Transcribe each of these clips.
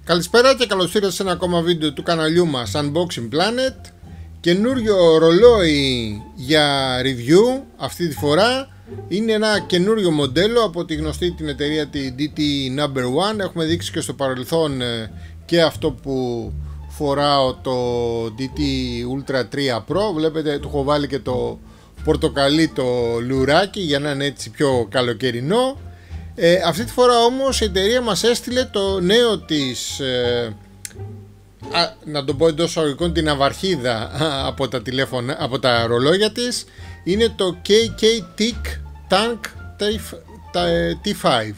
Καλησπέρα και καλώς ήρθατε σε ένα ακόμα βίντεο του καναλιού μας Unboxing Planet. Καινούριο ρολόι για review. Αυτή τη φορά είναι ένα καινούριο μοντέλο από τη γνωστή την εταιρεία τη DT No.1. Έχουμε δείξει και στο παρελθόν και αυτό που φοράω, το DT Ultra 3 Pro. Βλέπετε, του έχω βάλει και το πορτοκαλί το λουράκι για να είναι έτσι πιο καλοκαιρινό. Αυτή τη φορά όμως η εταιρεία μας έστειλε το νέο της, να το πω εντός αγωγικών, την αβαρχίδα από τα τηλέφωνα, από τα ρολόγια της. Είναι το KK-TIC Tank T5.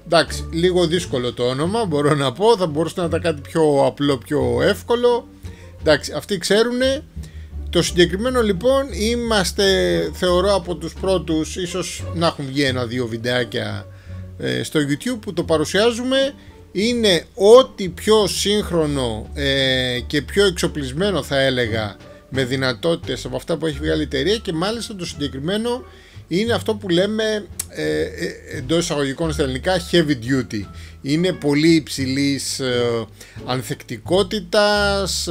Εντάξει, λίγο δύσκολο το όνομα, μπορώ να πω, θα μπορούσε να ήταν κάτι πιο απλό, πιο εύκολο. Εντάξει, αυτοί ξέρουνε. Το συγκεκριμένο λοιπόν είμαστε, θεωρώ, από τους πρώτους, ίσως να έχουν βγει ένα-δύο βιντεάκια στο YouTube που το παρουσιάζουμε. Είναι ό,τι πιο σύγχρονο και πιο εξοπλισμένο, θα έλεγα, με δυνατότητες από αυτά που έχει βγάλει η εταιρεία, και μάλιστα το συγκεκριμένο είναι αυτό που λέμε εντός εισαγωγικών στα ελληνικά heavy duty. Είναι πολύ υψηλής ανθεκτικότητας,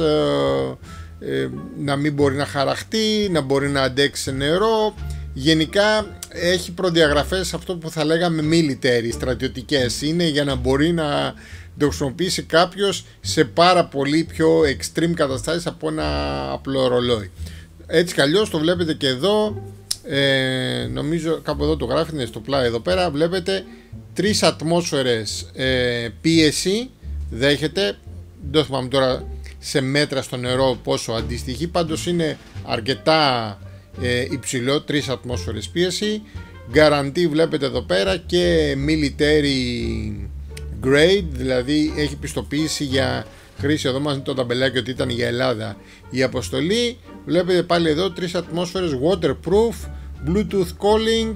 να μην μπορεί να χαραχτεί, να μπορεί να αντέξει σε νερό. Γενικά έχει προδιαγραφές, αυτό που θα λέγαμε military, στρατιωτικές. Είναι για να μπορεί να το χρησιμοποιήσει κάποιος σε πάρα πολύ πιο extreme καταστάσεις από ένα απλό ρολόι. Έτσι κι αλλιώς το βλέπετε και εδώ, νομίζω κάπου εδώ το γράφει, είναι στο πλάι εδώ πέρα, βλέπετε 3 ατμόσφαιρες πίεση δέχεται. Δεν θυμάμαι τώρα σε μέτρα στο νερό πόσο αντιστοιχεί, πάντως είναι αρκετά υψηλό, 3 ατμόσφαιρες πίεση. Guarantee βλέπετε εδώ πέρα και military grade, δηλαδή έχει πιστοποίηση για χρήση. Εδώ μας είναι το ταμπελάκι ότι ήταν για Ελλάδα η αποστολή. Βλέπετε πάλι εδώ 3 ατμόσφαιρες, waterproof, bluetooth calling,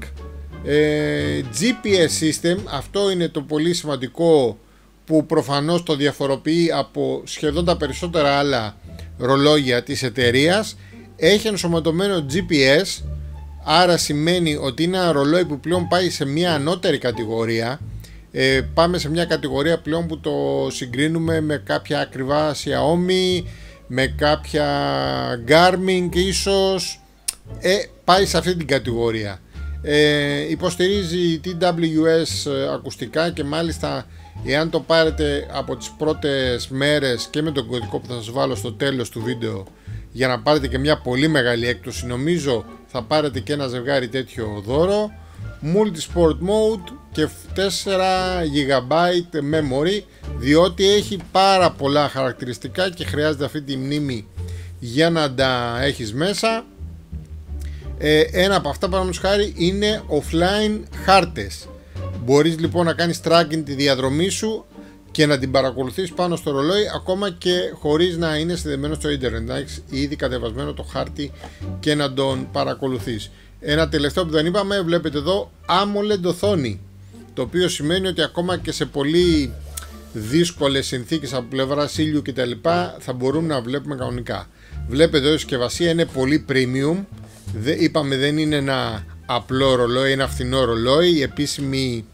GPS system. Αυτό είναι το πολύ σημαντικό που προφανώς το διαφοροποιεί από σχεδόν τα περισσότερα άλλα ρολόγια της εταιρείας. Έχει ενσωματωμένο GPS, άρα σημαίνει ότι είναι ένα ρολόι που πλέον πάει σε μια ανώτερη κατηγορία. Πάμε σε μια κατηγορία πλέον που το συγκρίνουμε με κάποια ακριβά Xiaomi, με κάποια Garmin ίσως. Πάει σε αυτή την κατηγορία. Υποστηρίζει TWS ακουστικά, και μάλιστα εάν το πάρετε από τις πρώτες μέρες και με τον κωδικό που θα σας βάλω στο τέλος του βίντεο, για να πάρετε και μια πολύ μεγάλη έκπτωση, νομίζω θα πάρετε και ένα ζευγάρι τέτοιο δώρο. Multi-sport mode και 4 GB memory, διότι έχει πάρα πολλά χαρακτηριστικά και χρειάζεται αυτή τη μνήμη για να τα έχεις μέσα. Ένα από αυτά, παραδείγματος χάρη, είναι offline χάρτες. Μπορείς λοιπόν να κάνεις tracking τη διαδρομή σου και να την παρακολουθείς πάνω στο ρολόι, ακόμα και χωρίς να είναι συνδεμένο στο ίντερνετ, να έχεις ήδη κατεβασμένο το χάρτη και να τον παρακολουθείς. Ένα τελευταίο που δεν είπαμε, βλέπετε εδώ AMOLED οθόνη, το οποίο σημαίνει ότι ακόμα και σε πολύ δύσκολες συνθήκες από πλευρά ήλιου κτλ θα μπορούμε να βλέπουμε κανονικά. Βλέπετε εδώ η συσκευασία είναι πολύ premium. Είπαμε, δεν είναι ένα απλό ρολόι, ένα φθηνό ρολόι. Η επίσημη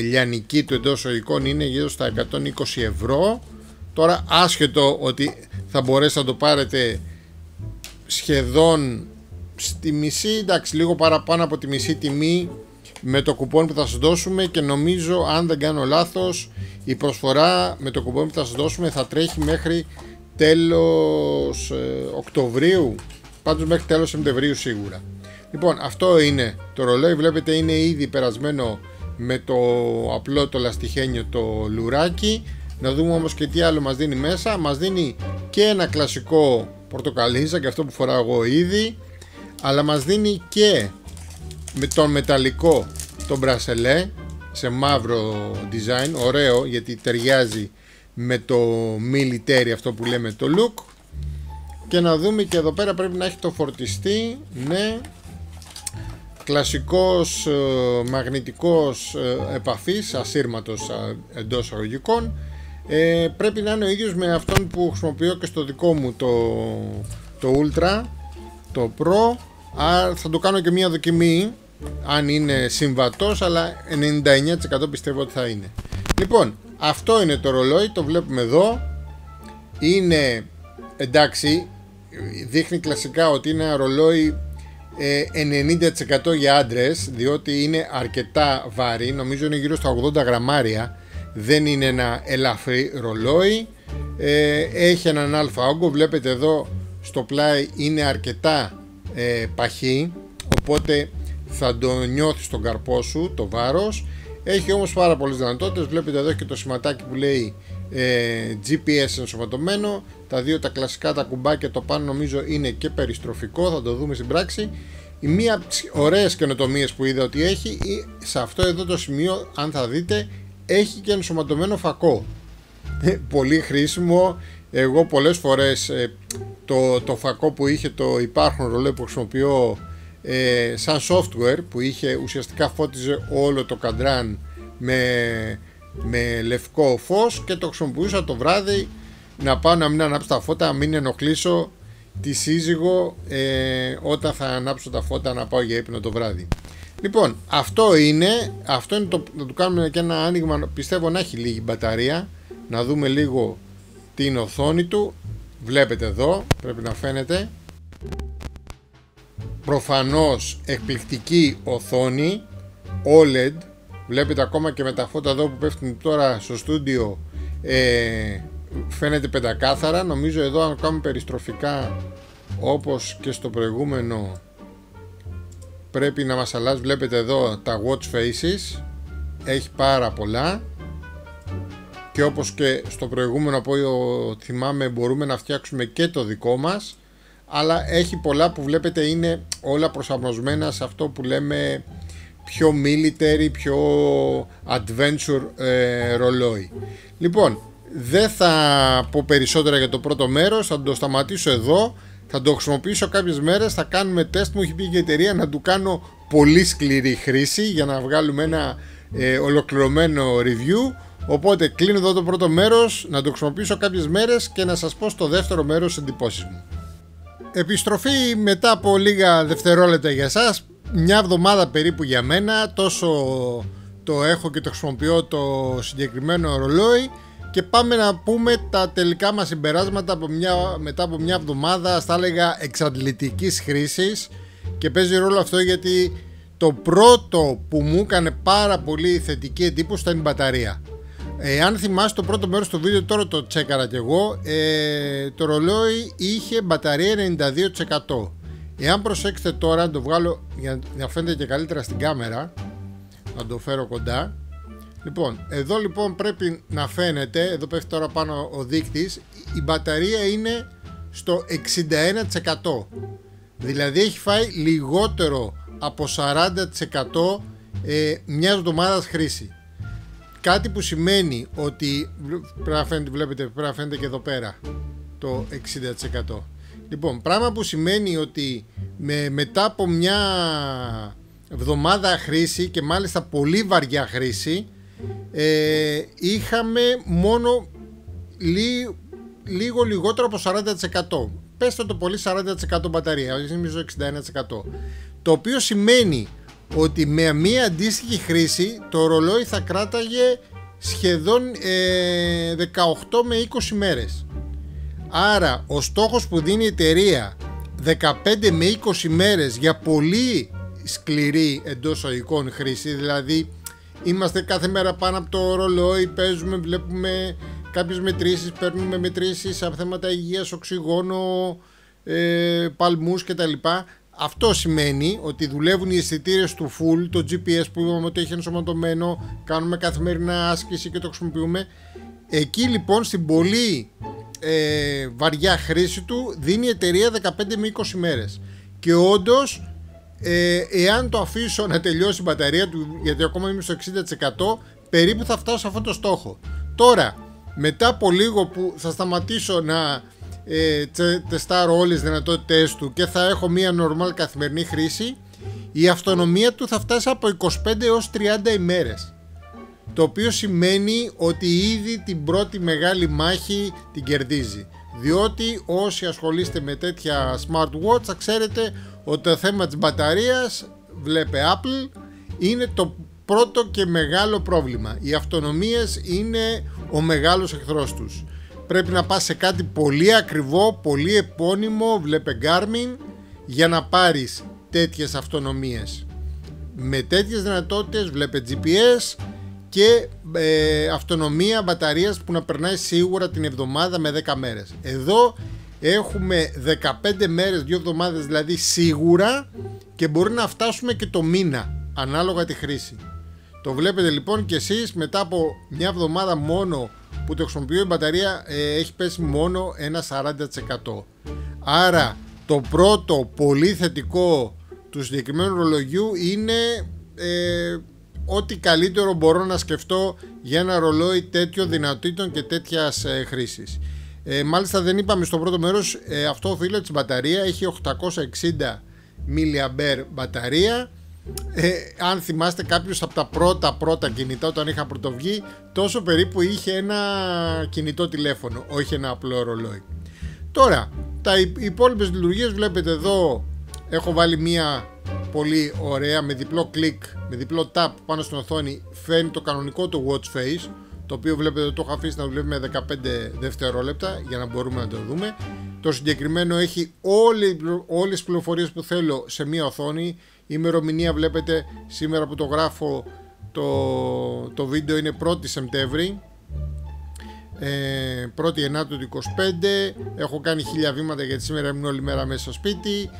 λιανική του εντός εισαγωγικών είναι γύρω στα 120 ευρώ. Τώρα, άσχετο ότι θα μπορέσετε να το πάρετε σχεδόν στη μισή, εντάξει, λίγο παραπάνω από τη μισή τιμή με το κουπόνι που θα σας δώσουμε, και νομίζω, αν δεν κάνω λάθος, η προσφορά με το κουπόνι που θα σας δώσουμε θα τρέχει μέχρι τέλος Οκτωβρίου, πάντως μέχρι τέλος Σεπτεμβρίου σίγουρα. Λοιπόν, αυτό είναι το ρολόι, βλέπετε είναι ήδη περασμένο με το απλό το λαστιχένιο το λουράκι. Να δούμε όμως και τι άλλο μας δίνει μέσα. Μας δίνει και ένα κλασικό πορτοκαλίζα, και αυτό που φοράω εγώ ήδη, αλλά μας δίνει και με τον μεταλλικό το μπρασελέ σε μαύρο design, ωραίο, γιατί ταιριάζει με το military, αυτό που λέμε το look. Και να δούμε και εδώ πέρα, πρέπει να έχει το φορτιστή, ναι, κλασικός μαγνητικός επαφής, ασύρματος εντός εισαγωγικών. Πρέπει να είναι ο ίδιος με αυτόν που χρησιμοποιώ και στο δικό μου το Ultra, το Pro. Θα το κάνω και μια δοκιμή αν είναι συμβατός, αλλά 99% πιστεύω ότι θα είναι. Λοιπόν, Αυτό είναι το ρολόι, το βλέπουμε εδώ. Είναι, εντάξει, δείχνει κλασικά ότι είναι ένα ρολόι 90% για άντρες, διότι είναι αρκετά βαρύ, νομίζω είναι γύρω στα 80 γραμμάρια. Δεν είναι ένα ελαφρύ ρολόι. Έχει έναν αλφα όγκο, βλέπετε εδώ στο πλάι είναι αρκετά παχύ, οπότε θα το νιώθεις στον καρπό σου το βάρος. Έχει όμως πάρα πολλές δυνατότητες, βλέπετε εδώ και το σηματάκι που λέει GPS ενσωματωμένο. Τα δύο τα κλασικά τα κουμπάκια, το πάνω νομίζω είναι και περιστροφικό, θα το δούμε στην πράξη. Η μία από τις ωραίες καινοτομίες που είδα ότι έχει, σε αυτό εδώ το σημείο, αν θα δείτε, έχει και ενσωματωμένο φακό. Πολύ χρήσιμο. Εγώ πολλές φορές το φακό που είχε το υπάρχον ρολόι που χρησιμοποιώ σαν software, που είχε ουσιαστικά φώτιζε όλο το καντράν με λευκό φως, και το χρησιμοποιούσα το βράδυ να πάω να μην ανάψω τα φώτα, να μην ενοχλήσω τη σύζυγο όταν θα ανάψω τα φώτα να πάω για ύπνο το βράδυ. Λοιπόν, αυτό είναι το, να του κάνουμε και ένα άνοιγμα, πιστεύω να έχει λίγη μπαταρία, να δούμε λίγο την οθόνη του. Βλέπετε εδώ, πρέπει να φαίνεται. Προφανώς εκπληκτική οθόνη OLED. Βλέπετε ακόμα και με τα φώτα εδώ που πέφτουν τώρα στο στούντιο, φαίνεται πεντακάθαρα. Νομίζω εδώ αν κάνουμε περιστροφικά όπως και στο προηγούμενο πρέπει να μας αλλάζει. Βλέπετε εδώ τα watch faces, έχει πάρα πολλά, και όπως και στο προηγούμενο από θυμάμαι μπορούμε να φτιάξουμε και το δικό μας, αλλά έχει πολλά που βλέπετε είναι όλα προσαρμοσμένα σε αυτό που λέμε πιο military, πιο adventure ρολόι. Λοιπόν, δεν θα πω περισσότερα για το πρώτο μέρος, θα το σταματήσω εδώ. Θα το χρησιμοποιήσω κάποιες μέρες, θα κάνουμε τεστ. Μου έχει πει η εταιρεία να του κάνω πολύ σκληρή χρήση για να βγάλουμε ένα ολοκληρωμένο review. Οπότε κλείνω εδώ το πρώτο μέρος, να το χρησιμοποιήσω κάποιες μέρες και να σας πω στο δεύτερο μέρος εντυπώσεις μου. Επιστροφή μετά από λίγα δευτερόλεπτα για σας, μια εβδομάδα περίπου για μένα, τόσο το έχω και το χρησιμοποιώ το συγκεκριμένο ρολόι, και πάμε να πούμε τα τελικά μας συμπεράσματα μετά από μια εβδομάδα, θα έλεγα, εξαντλητικής χρήσης. Και παίζει ρόλο αυτό γιατί το πρώτο που μου έκανε πάρα πολύ θετική εντύπωση ήταν η μπαταρία. Αν θυμάσαι το πρώτο μέρος του βίντεο, τώρα το τσέκαρα κι εγώ, το ρολόι είχε μπαταρία 92%. Εάν προσέξετε τώρα, να το βγάλω για να φαίνεται και καλύτερα στην κάμερα, να το φέρω κοντά. Λοιπόν, εδώ λοιπόν πρέπει να φαίνεται, εδώ πέφτει τώρα πάνω ο δείκτης, η μπαταρία είναι στο 61%. Δηλαδή έχει φάει λιγότερο από 40% μιας εβδομάδας χρήση. Κάτι που σημαίνει ότι, πρέπει να φαίνεται, βλέπετε, πρέπει να φαίνεται και εδώ πέρα το 60%. Λοιπόν, πράγμα που σημαίνει ότι μετά από μια εβδομάδα χρήση, και μάλιστα πολύ βαριά χρήση, είχαμε μόνο λίγο λιγότερο από 40%. Πέστε το πολύ 40% μπαταρία, νομίζω 61%. Το οποίο σημαίνει ότι με μία αντίστοιχη χρήση το ρολόι θα κράταγε σχεδόν 18 με 20 μέρες. Άρα ο στόχος που δίνει η εταιρεία, 15 με 20 μέρες για πολύ σκληρή εντός οικών χρήση, δηλαδή είμαστε κάθε μέρα πάνω από το ρολόι, παίζουμε, βλέπουμε κάποιες μετρήσεις, παίρνουμε μετρήσεις από θέματα υγείας, οξυγόνο, παλμούς κτλ. Αυτό σημαίνει ότι δουλεύουν οι αισθητήρες του full, το GPS που είπαμε ότι έχει ενσωματωμένο, κάνουμε καθημερινά άσκηση και το χρησιμοποιούμε. Εκεί λοιπόν στην πολύ βαριά χρήση του δίνει η εταιρεία 15 με 20 μέρες. Και όντως, εάν το αφήσω να τελειώσει η μπαταρία του, γιατί ακόμα είμαι στο 60%, περίπου θα φτάσω σε αυτό το στόχο. Τώρα, μετά από λίγο που θα σταματήσω να τεστάρω όλες τις δυνατότητες του και θα έχω μία normal καθημερινή χρήση, η αυτονομία του θα φτάσει από 25 έως 30 ημέρες. Το οποίο σημαίνει ότι ήδη την πρώτη μεγάλη μάχη την κερδίζει. Διότι όσοι ασχολείστε με τέτοια smartwatch θα ξέρετε ότι το θέμα της μπαταρίας, βλέπε Apple, είναι το πρώτο και μεγάλο πρόβλημα. Οι αυτονομίες είναι ο μεγάλος εχθρός τους. Πρέπει να πας σε κάτι πολύ ακριβό, πολύ επώνυμο, βλέπε Garmin, για να πάρεις τέτοιες αυτονομίες. Με τέτοιες δυνατότητες, βλέπε GPS και αυτονομία μπαταρίας που να περνάει σίγουρα την εβδομάδα με 10 μέρες. Εδώ έχουμε 15 μέρες, 2 εβδομάδες δηλαδή σίγουρα, και μπορεί να φτάσουμε και το μήνα ανάλογα τη χρήση. Το βλέπετε λοιπόν και εσείς, μετά από μια εβδομάδα μόνο που το χρησιμοποιώ, η μπαταρία έχει πέσει μόνο ένα 40%. Άρα το πρώτο πολύ θετικό του συγκεκριμένου ρολογιού είναι ό,τι καλύτερο μπορώ να σκεφτώ για ένα ρολόι τέτοιο δυνατήτων και τέτοιας χρήσης. Μάλιστα δεν είπαμε στο πρώτο μέρος, αυτό οφείλεται στην μπαταρία, έχει 860 mAh μπαταρία. Αν θυμάστε, κάποιος από τα πρώτα κινητά, όταν είχα πρωτοβγεί, τόσο περίπου είχε ένα κινητό τηλέφωνο, όχι ένα απλό ρολόι. Τώρα, τα υπόλοιπες λειτουργίες βλέπετε εδώ, έχω βάλει μια πολύ ωραία με διπλό κλικ, με διπλό tap πάνω στην οθόνη, φαίνει το κανονικό του watch face, το οποίο βλέπετε το έχω αφήσει να δουλεύει με 15 δευτερόλεπτα για να μπορούμε να το δούμε. Το συγκεκριμένο έχει όλες τις πληροφορίες που θέλω σε μια οθόνη. Η ημερομηνία βλέπετε σήμερα που το γράφω, το βίντεο είναι 1η Σεπτέμβρη, 1η Ενάτου του 25. Έχω κάνει 1000 βήματα γιατί σήμερα ήμουν όλη μέρα μέσα στο σπίτι.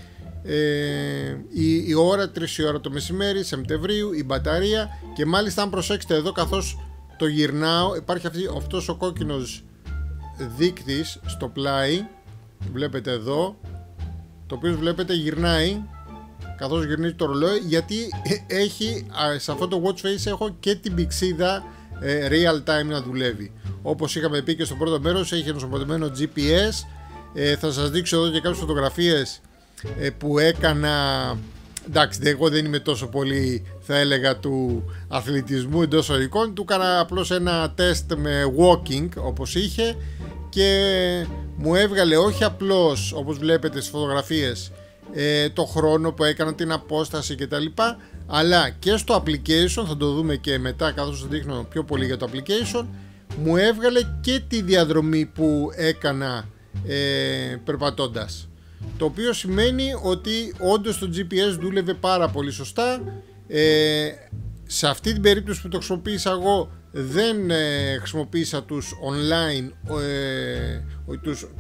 Η ώρα 3 η ώρα το μεσημέρι Σεπτεμβρίου, η μπαταρία, και μάλιστα αν προσέξετε εδώ καθώς το γυρνάω, υπάρχει αυτός ο κόκκινος δείκτης στο πλάι, βλέπετε εδώ, το οποίο βλέπετε γυρνάει καθώς γυρνίζει το ρολόι, γιατί έχει, σε αυτό το watch face έχω και την πηξίδα real time να δουλεύει. Όπως είχαμε πει και στο πρώτο μέρος, έχει ενσωματωμένο GPS. Θα σας δείξω εδώ και κάποιες φωτογραφίες που έκανα. Εντάξει, εγώ δεν είμαι τόσο πολύ, θα έλεγα, του αθλητισμού εντός ορικών. Του έκανα απλώς ένα τεστ με walking όπως είχε, και μου έβγαλε όχι απλώς όπως βλέπετε στις φωτογραφίες το χρόνο που έκανα, την απόσταση κτλ, αλλά και στο application, θα το δούμε και μετά καθώς θα δείχνω πιο πολύ για το application, μου έβγαλε και τη διαδρομή που έκανα περπατώντας. Το οποίο σημαίνει ότι όντως το GPS δούλευε πάρα πολύ σωστά. Σε αυτή την περίπτωση που το χρησιμοποίησα εγώ, δεν χρησιμοποίησα τους online,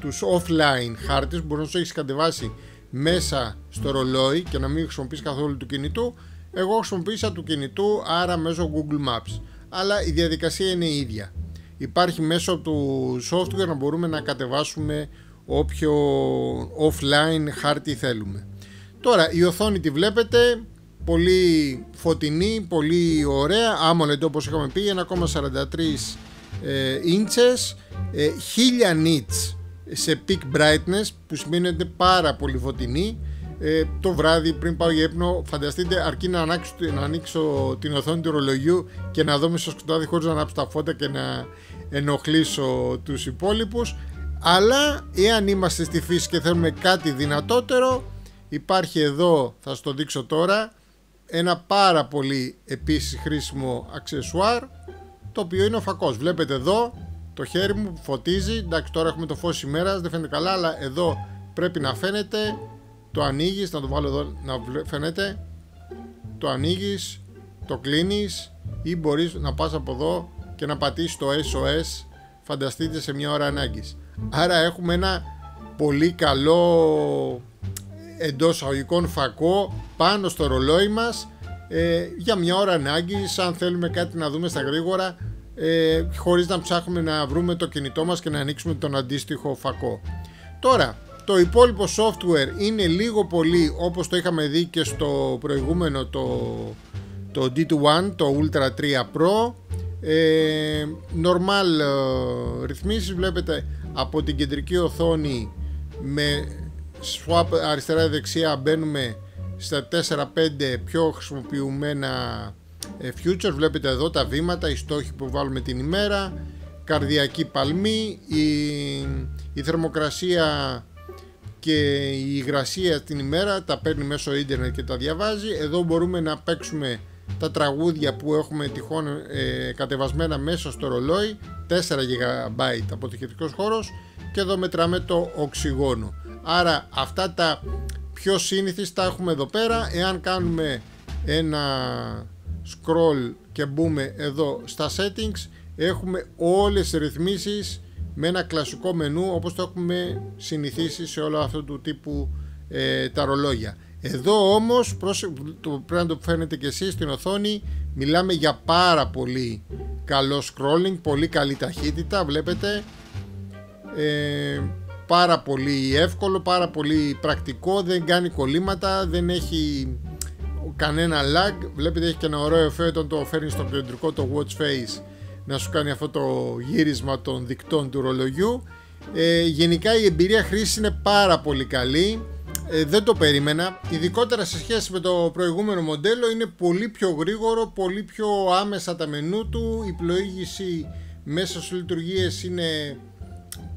τους offline χάρτες που μπορεί να τους έχεις κατεβάσει μέσα στο ρολόι και να μην χρησιμοποιείς καθόλου του κινητού. Εγώ χρησιμοποίησα του κινητού, άρα μέσω Google Maps, αλλά η διαδικασία είναι η ίδια. Υπάρχει μέσω του software να μπορούμε να κατεβάσουμε όποιο offline χάρτη θέλουμε. Τώρα η οθόνη τη βλέπετε, πολύ φωτεινή, πολύ ωραία, AMOLED όπως είχαμε πει, 1,43 inches, 1000 nits σε peak brightness, που σημαίνει ότι είναι πάρα πολύ φωτεινή. Το βράδυ πριν πάω για ύπνο, φανταστείτε, αρκεί να ανοίξω την οθόνη του ρολογιού και να δω στο σκοτάδι χωρίς να ανάψω τα φώτα και να ενοχλήσω τους υπόλοιπους. Αλλά εάν είμαστε στη φύση και θέλουμε κάτι δυνατότερο, υπάρχει εδώ, θα σας το δείξω τώρα, ένα πάρα πολύ επίσης χρήσιμο αξεσουάρ, το οποίο είναι ο φακός. Βλέπετε εδώ το χέρι μου που φωτίζει. Εντάξει, τώρα έχουμε το φως ημέρας, δεν φαίνεται καλά, αλλά εδώ πρέπει να φαίνεται. Το ανοίγεις, να το βάλω εδώ να φαίνεται, το ανοίγεις, το κλείνεις, ή μπορείς να πας από εδώ και να πατήσεις το SOS, φανταστείτε, σε μια ώρα ανάγκης. Άρα έχουμε ένα πολύ καλό εντός αγωγικών φακό πάνω στο ρολόι μας, για μια ώρα ανάγκης, αν θέλουμε κάτι να δούμε στα γρήγορα, χωρίς να ψάχνουμε να βρούμε το κινητό μας και να ανοίξουμε τον αντίστοιχο φακό. Τώρα το υπόλοιπο software είναι λίγο πολύ όπως το είχαμε δει και στο προηγούμενο, το D2One, το Ultra 3 Pro. Normal ρυθμίσεις, βλέπετε από την κεντρική οθόνη με swap αριστερά δεξιά μπαίνουμε στα 4-5 πιο χρησιμοποιημένα features. Βλέπετε εδώ τα βήματα, οι στόχοι που βάλουμε την ημέρα, καρδιακή παλμή, η θερμοκρασία και η υγρασία την ημέρα, τα παίρνει μέσω ίντερνετ και τα διαβάζει. Εδώ μπορούμε να παίξουμε τα τραγούδια που έχουμε τυχόν κατεβασμένα μέσα στο ρολόι GB αποθηκευτικός χώρος και εδώ μετράμε το οξυγόνο. Άρα αυτά τα πιο σύνηθις τα έχουμε εδώ πέρα. Εάν κάνουμε ένα scroll και μπούμε εδώ στα settings, έχουμε όλες τις ρυθμίσεις με ένα κλασικό μενού όπως το έχουμε συνηθίσει σε όλα αυτού του τύπου τα ρολόγια. Εδώ όμως πρέπει να το φαίνεται και εσείς στην οθόνη, μιλάμε για πάρα πολύ καλό scrolling, πολύ καλή ταχύτητα, βλέπετε, πάρα πολύ εύκολο, πάρα πολύ πρακτικό, δεν κάνει κολλήματα, δεν έχει κανένα lag. Βλέπετε έχει και ένα ωραίο εφέ όταν το φέρνει στο κεντρικό το watch face να σου κάνει αυτό το γύρισμα των δικτών του ρολογιού. Γενικά η εμπειρία χρήσης είναι πάρα πολύ καλή, δεν το περίμενα, ειδικότερα σε σχέση με το προηγούμενο μοντέλο. Είναι πολύ πιο γρήγορο, πολύ πιο άμεσα τα μενού του, η πλοήγηση μέσα στις λειτουργίες είναι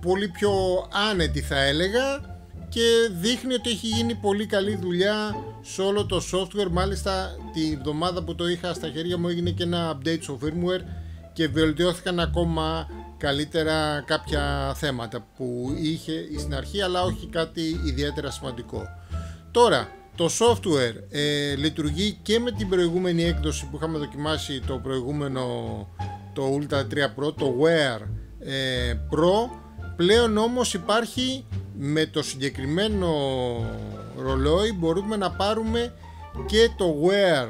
πολύ πιο άνετη θα έλεγα, και δείχνει ότι έχει γίνει πολύ καλή δουλειά σε όλο το software. Μάλιστα τη εβδομάδα που το είχα στα χέρια μου έγινε και ένα update στο firmware και βελτιώθηκαν ακόμα καλύτερα κάποια θέματα που είχε στην αρχή, αλλά όχι κάτι ιδιαίτερα σημαντικό. Τώρα το software λειτουργεί και με την προηγούμενη έκδοση που είχαμε δοκιμάσει, το προηγούμενο, το Ultra 3 Pro, το Wear Pro. Πλέον όμως υπάρχει με το συγκεκριμένο ρολόι, μπορούμε να πάρουμε και το Wear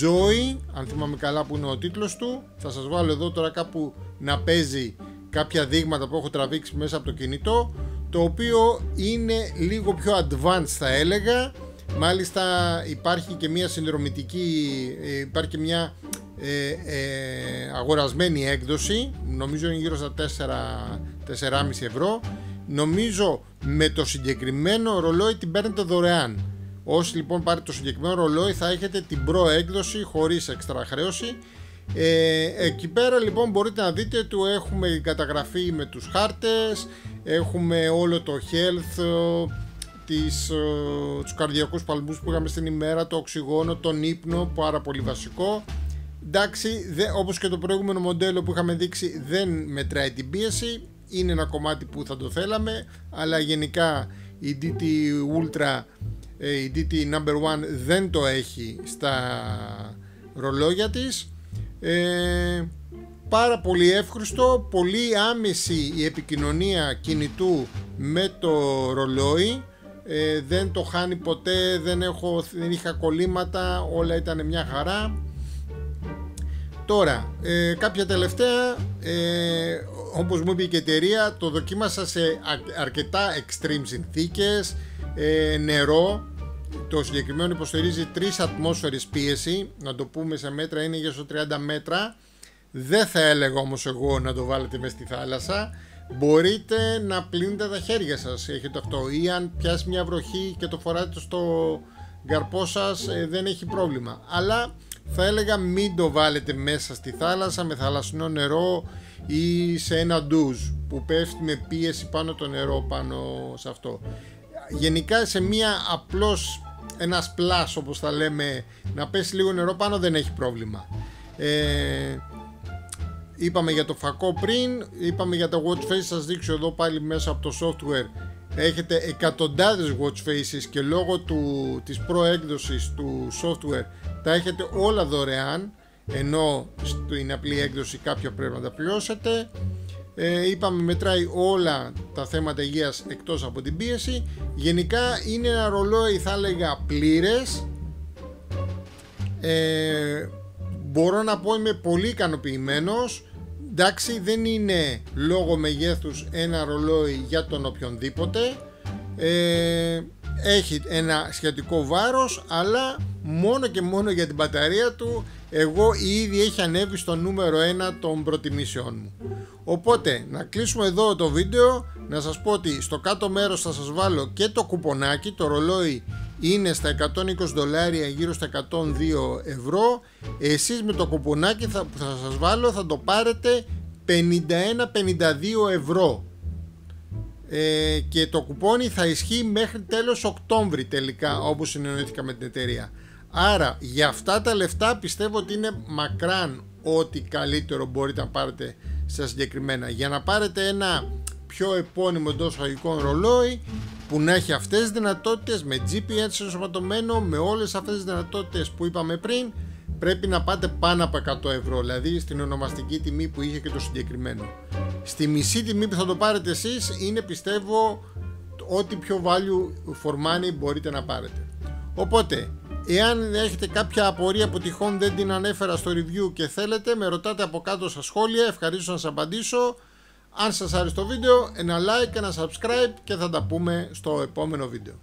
Joy, αν θυμάμαι καλά που είναι ο τίτλος του. Θα σας βάλω εδώ τώρα κάπου να παίζει κάποια δείγματα που έχω τραβήξει μέσα από το κινητό, το οποίο είναι λίγο πιο advanced θα έλεγα. Μάλιστα υπάρχει και μια συνδρομητική, υπάρχει και μια αγορασμένη έκδοση, νομίζω είναι γύρω στα 4,5 ευρώ. Νομίζω με το συγκεκριμένο ρολόι την παίρνετε δωρεάν. Όσοι λοιπόν πάρετε το συγκεκριμένο ρολόι θα έχετε την Pro έκδοση χωρίς έξτρα χρέωση. Εκεί πέρα λοιπόν μπορείτε να δείτε ότι έχουμε καταγραφή με τους χάρτες, έχουμε όλο το health, τους καρδιακούς παλμούς που είχαμε στην ημέρα, το οξυγόνο, τον ύπνο, πάρα πολύ βασικό. Εντάξει, όπως και το προηγούμενο μοντέλο που είχαμε δείξει δεν μετράει την πίεση, είναι ένα κομμάτι που θα το θέλαμε, αλλά γενικά η DT Ultra, η DT No. 1 δεν το έχει στα ρολόγια της. Πάρα πολύ εύχριστο, πολύ άμεση η επικοινωνία κινητού με το ρολόι, δεν το χάνει ποτέ, δεν είχα κολλήματα, όλα ήταν μια χαρά. Τώρα κάποια τελευταία, όπως μου είπε η εταιρεία, το δοκίμασα σε αρκετά extreme συνθήκες, νερό. Το συγκεκριμένο υποστηρίζει 3 ατμόσφαιρες πίεση, να το πούμε σε μέτρα είναι γύρω στο 30 μέτρα. Δεν θα έλεγα όμως εγώ να το βάλετε μες στη θάλασσα. Μπορείτε να πλύνετε τα χέρια σας, έχετε αυτό, ή αν πιάσει μια βροχή και το φοράτε στο γκαρπό σας, δεν έχει πρόβλημα. Αλλά θα έλεγα μην το βάλετε μέσα στη θάλασσα με θαλασσινό νερό ή σε ένα ντουζ που πέφτει με πίεση πάνω το νερό πάνω σε αυτό. Γενικά σε μια απλώς ένα splash όπως θα λέμε, να πέσει λίγο νερό πάνω, δεν έχει πρόβλημα. Είπαμε για το φακό πριν, είπαμε για τα watch face, σας δείξω εδώ πάλι μέσα από το software. Έχετε εκατοντάδες watch faces και λόγω της Pro έκδοσης του software τα έχετε όλα δωρεάν, ενώ στην απλή έκδοση κάποια πρέπει να τα πληρώσετε. Είπαμε μετράει όλα τα θέματα υγείας εκτός από την πίεση. Γενικά είναι ένα ρολόι θα έλεγα πλήρες. Μπορώ να πω είμαι πολύ ικανοποιημένος. Εντάξει, δεν είναι λόγω μεγέθους ένα ρολόι για τον οποιονδήποτε, έχει ένα σχετικό βάρος, αλλά μόνο και μόνο για την μπαταρία του εγώ ήδη έχει ανέβει στο νούμερο 1 των προτιμήσεων μου. Οπότε να κλείσουμε εδώ το βίντεο, να σας πω ότι στο κάτω μέρος θα σας βάλω και το κουπονάκι. Το ρολόι είναι στα $120, γύρω στα 102 ευρώ. Εσείς με το κουπονάκι που θα σας βάλω θα το πάρετε 51-52 ευρώ. Και το κουπόνι θα ισχύει μέχρι τέλος Οκτώβρη τελικά, όπως συνεννοήθηκα με την εταιρεία. Άρα για αυτά τα λεφτά πιστεύω ότι είναι μακράν ό,τι καλύτερο μπορείτε να πάρετε στα συγκεκριμένα. Για να πάρετε ένα πιο επώνυμο εντός εισαγωγικών ρολόι που να έχει αυτές τις δυνατότητες, με GPS ενσωματωμένο, με όλες αυτές τις δυνατότητες που είπαμε πριν, πρέπει να πάτε πάνω από 100 ευρώ, δηλαδή στην ονομαστική τιμή που είχε και το συγκεκριμένο. Στη μισή τιμή που θα το πάρετε εσείς είναι, πιστεύω, ό,τι πιο value for money μπορείτε να πάρετε. Οπότε, εάν έχετε κάποια απορία που τυχόν δεν την ανέφερα στο review και θέλετε, με ρωτάτε από κάτω στα σχόλια, ευχαρίστω να σας απαντήσω. Αν σας άρεσε το βίντεο, ένα like, ένα subscribe και θα τα πούμε στο επόμενο βίντεο.